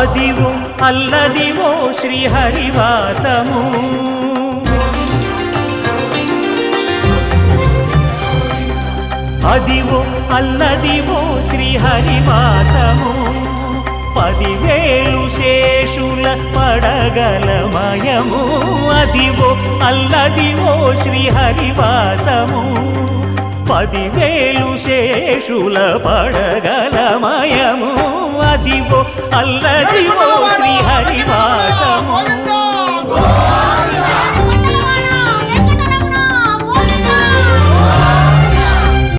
Adivo Alladivo శ్రీహరివాసము Adivo Alladivo శ్రీహరివాసము 10,000 శేషుల పడగలమయము Adivo Alladivo శ్రీహరివాసము 10,000 శేషుల పడగలమయము Adivo Alladivo శ్రీహరివాసము